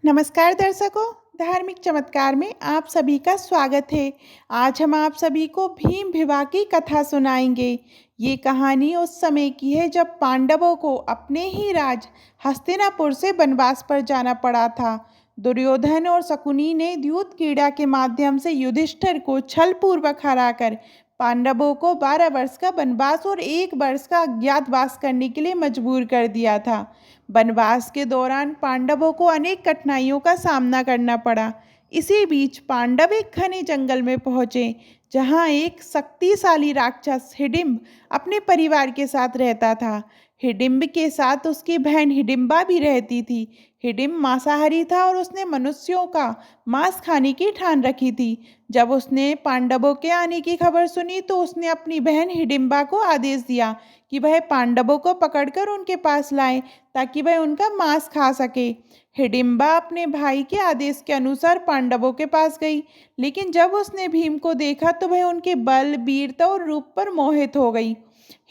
नमस्कार दर्शकों, धार्मिक चमत्कार में आप सभी का स्वागत है। आज हम आप सभी को भीम विवाह की कथा सुनाएंगे। ये कहानी उस समय की है जब पांडवों को अपने ही राज हस्तिनापुर से वनवास पर जाना पड़ा था। दुर्योधन और शकुनी ने द्यूत क्रीड़ा के माध्यम से युधिष्ठिर को छलपूर्वक हराकर पांडवों को 12 वर्ष का वनवास और 1 वर्ष का अज्ञातवास करने के लिए मजबूर कर दिया था। वनवास के दौरान पांडवों को अनेक कठिनाइयों का सामना करना पड़ा। इसी बीच पांडव एक घने जंगल में पहुंचे, जहां एक शक्तिशाली राक्षस हिडिंब अपने परिवार के साथ रहता था। हिडिंब के साथ उसकी बहन हिडिंबा भी रहती थी। हिडिंब मांसाहारी था और उसने मनुष्यों का मांस खाने की ठान रखी थी। जब उसने पांडवों के आने की खबर सुनी तो उसने अपनी बहन हिडिंबा को आदेश दिया कि वह पांडवों को पकड़कर उनके पास लाए ताकि वह उनका मांस खा सके। हिडिंबा अपने भाई के आदेश के अनुसार पांडवों के पास गई, लेकिन जब उसने भीम को देखा तो वह उनके बल, वीरता और रूप पर मोहित हो गई।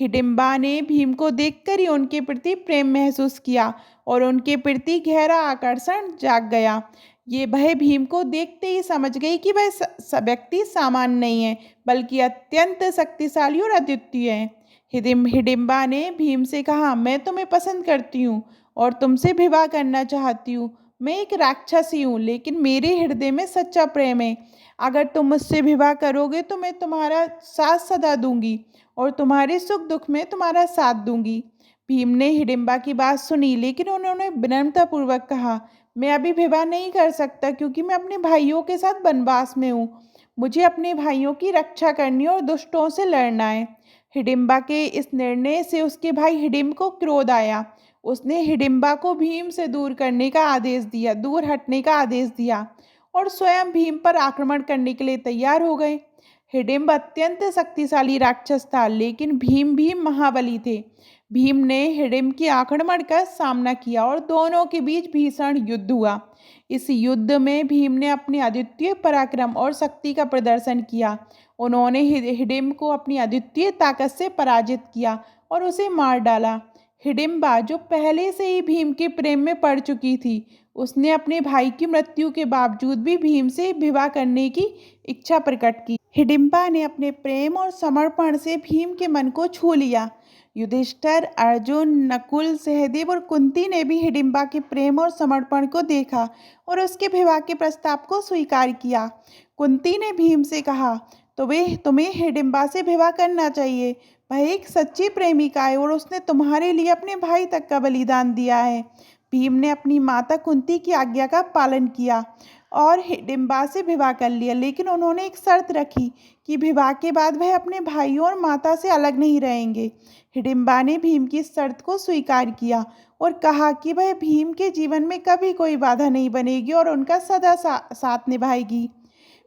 हिडिंबा ने भीम को देखकर ही उनके प्रति प्रेम महसूस किया और उनके प्रति गहरा आकर्षण जाग गया। ये वह भीम को देखते ही समझ गई कि वह व्यक्ति सामान्य नहीं है, बल्कि अत्यंत शक्तिशाली और अद्वितीय है। हिडिंबा ने भीम से कहा, मैं तुम्हें पसंद करती हूँ और तुमसे विवाह करना चाहती हूँ। मैं एक राक्षसी हूँ, लेकिन मेरे हृदय में सच्चा प्रेम है। अगर तुम मुझसे विवाह करोगे तो मैं तुम्हारा साथ सदा दूंगी और तुम्हारे सुख दुख में तुम्हारा साथ दूंगी। भीम ने हिडिंबा की बात सुनी, लेकिन उन्होंने विनम्रतापूर्वक कहा, मैं अभी विवाह नहीं कर सकता क्योंकि मैं अपने भाइयों के साथ वनवास में हूँ। मुझे अपने भाइयों की रक्षा करनी और दुष्टों से लड़ना है। हिडिंबा के इस निर्णय से उसके भाई हिडिंब को क्रोध आया। उसने हिडिंबा को भीम से दूर हटने का आदेश दिया और स्वयं भीम पर आक्रमण करने के लिए तैयार हो गए। हिडिंब अत्यंत शक्तिशाली राक्षस था, लेकिन भीम भी महाबली थे। भीम ने हिडिंब के आक्रमण का सामना किया और दोनों के बीच भीषण युद्ध हुआ। इस युद्ध में भीम ने अपने अद्वितीय पराक्रम और शक्ति का प्रदर्शन किया। उन्होंने हिडिंब को अपनी अद्वितीय ताकत से पराजित किया और उसे मार डाला। हिडिंबा, जो पहले से ही भीम के प्रेम में पड़ चुकी थी, उसने अपने भाई की मृत्यु के बावजूद भी भीम से विवाह करने की इच्छा प्रकट की। हिडिंबा ने अपने प्रेम और समर्पण से भीम के मन को छू लिया। युधिष्ठिर, अर्जुन, नकुल, सहदेव और कुंती ने भी हिडिंबा के प्रेम और समर्पण को देखा और उसके विवाह के प्रस्ताव को स्वीकार किया। कुंती ने भीम से कहा, तुम्हें हिडिंबा से विवाह करना चाहिए। वह एक सच्ची प्रेमिका है और उसने तुम्हारे लिए अपने भाई तक का बलिदान दिया है। भीम ने अपनी माता कुंती की आज्ञा का पालन किया और हिडिंबा से विवाह कर लिया, लेकिन उन्होंने एक शर्त रखी कि विवाह के बाद वह अपने भाइयों और माता से अलग नहीं रहेंगे। हिडिंबा ने भीम की इस शर्त को स्वीकार किया और कहा कि वह भीम के जीवन में कभी कोई बाधा नहीं बनेगी और उनका सदा साथ निभाएगी।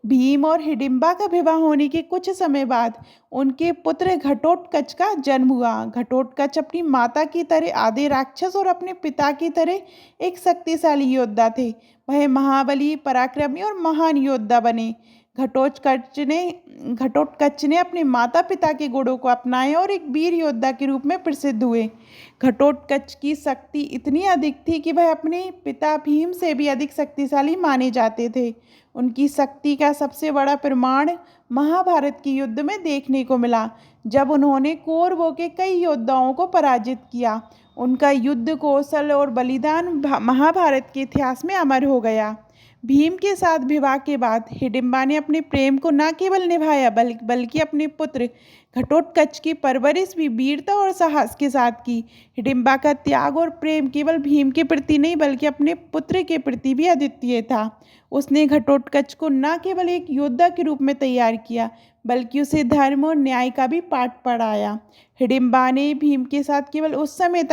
भीम और हिडिंबा का विवाह होने के कुछ समय बाद उनके पुत्र घटोत्कच का जन्म हुआ। घटोत्कच अपनी माता की तरह आधे राक्षस और अपने पिता की तरह एक शक्तिशाली योद्धा थे। वह महाबली, पराक्रमी और महान योद्धा बने। घटोत्कच ने अपने माता पिता के गुणों को अपनाया और एक वीर योद्धा के रूप में प्रसिद्ध हुए। घटोत्कच की शक्ति इतनी अधिक थी कि वह अपने पिता भीम से भी अधिक शक्तिशाली माने जाते थे। उनकी शक्ति का सबसे बड़ा प्रमाण महाभारत के युद्ध में देखने को मिला, जब उन्होंने कौरवों के कई योद्धाओं को पराजित किया। उनका युद्ध कौशल और बलिदान महाभारत के इतिहास में अमर हो गया। भीम के साथ विवाह के बाद हिडिंबा ने अपने प्रेम को न केवल निभाया बल्कि अपने पुत्र घटोत्कच की परवरिश भी वीरता और साहस के साथ की। हिडिंबा का त्याग और प्रेम केवल भीम के प्रति नहीं बल्कि अपने पुत्र के प्रति भी अद्वितीय था। उसने घटोत्कच को न केवल एक योद्धा के रूप में तैयार किया बल्कि उसे धर्म और न्याय का भी पाठ पढ़ाया। हिडिंबा ने भीम के साथ केवल उस समय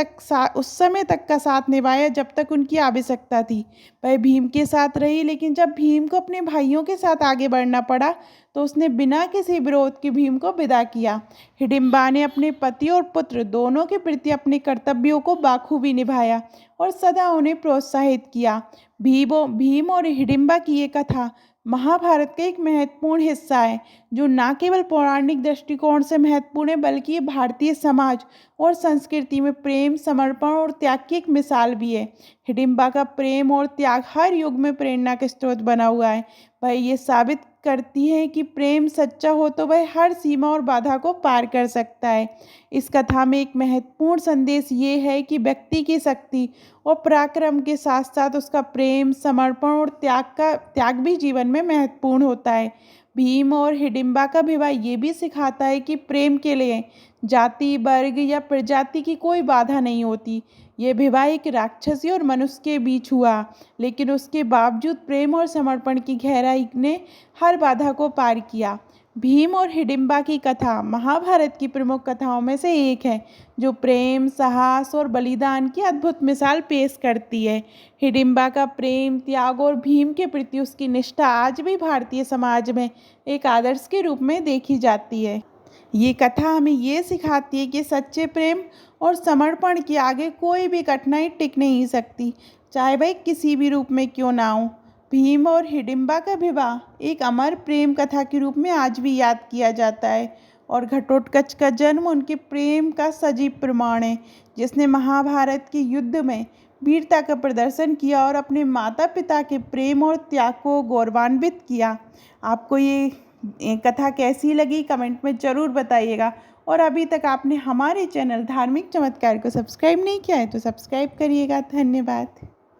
तक का साथ निभाया जब तक उनकी आवश्यकता थी। वह भीम के साथ रही, लेकिन जब भीम को अपने भाइयों के साथ आगे बढ़ना पड़ा तो उसने बिना किसी विरोध के भीम को विदा किया। हिडिंबा ने अपने पति और पुत्र दोनों के प्रति अपने कर्तव्यों को बाखूबी निभाया और सदा उन्हें प्रोत्साहित किया। भीम और हिडिंबा की ये कथा महाभारत का एक महत्वपूर्ण हिस्सा है, जो न केवल पौराणिक दृष्टिकोण से महत्वपूर्ण है, बल्कि ये भारतीय समाज और संस्कृति में प्रेम, समर्पण और त्याग की एक मिसाल भी है। हिडिंबा का प्रेम और त्याग हर युग में प्रेरणा का स्रोत बना हुआ है। वह ये साबित करती है कि प्रेम सच्चा हो तो वह हर सीमा और बाधा को पार कर सकता है। इस कथा में एक महत्वपूर्ण संदेश ये है कि व्यक्ति की शक्ति और पराक्रम के साथ साथ उसका प्रेम, समर्पण और त्याग भी जीवन में महत्वपूर्ण होता है। भीम और हिडिंबा का विवाह ये भी सिखाता है कि प्रेम के लिए जाति, वर्ग या प्रजाति की कोई बाधा नहीं होती। ये विवाह एक राक्षसी और मनुष्य के बीच हुआ, लेकिन उसके बावजूद प्रेम और समर्पण की गहराई ने हर बाधा को पार किया। भीम और हिडिंबा की कथा महाभारत की प्रमुख कथाओं में से एक है, जो प्रेम, साहस और बलिदान की अद्भुत मिसाल पेश करती है। हिडिंबा का प्रेम, त्याग और भीम के प्रति उसकी निष्ठा आज भी भारतीय समाज में एक आदर्श के रूप में देखी जाती है। ये कथा हमें ये सिखाती है कि सच्चे प्रेम और समर्पण के आगे कोई भी कठिनाई टिक नहीं सकती, चाहे वह किसी भी रूप में क्यों ना हो। भीम और हिडिंबा का विवाह एक अमर प्रेम कथा के रूप में आज भी याद किया जाता है, और घटोत्कच का जन्म उनके प्रेम का सजीव प्रमाण है, जिसने महाभारत के युद्ध में वीरता का प्रदर्शन किया और अपने माता पिता के प्रेम और त्याग को गौरवान्वित किया। आपको ये कथा कैसी लगी कमेंट में ज़रूर बताइएगा, और अभी तक आपने हमारे चैनल धार्मिक चमत्कार को सब्सक्राइब नहीं किया है तो सब्सक्राइब करिएगा। धन्यवाद।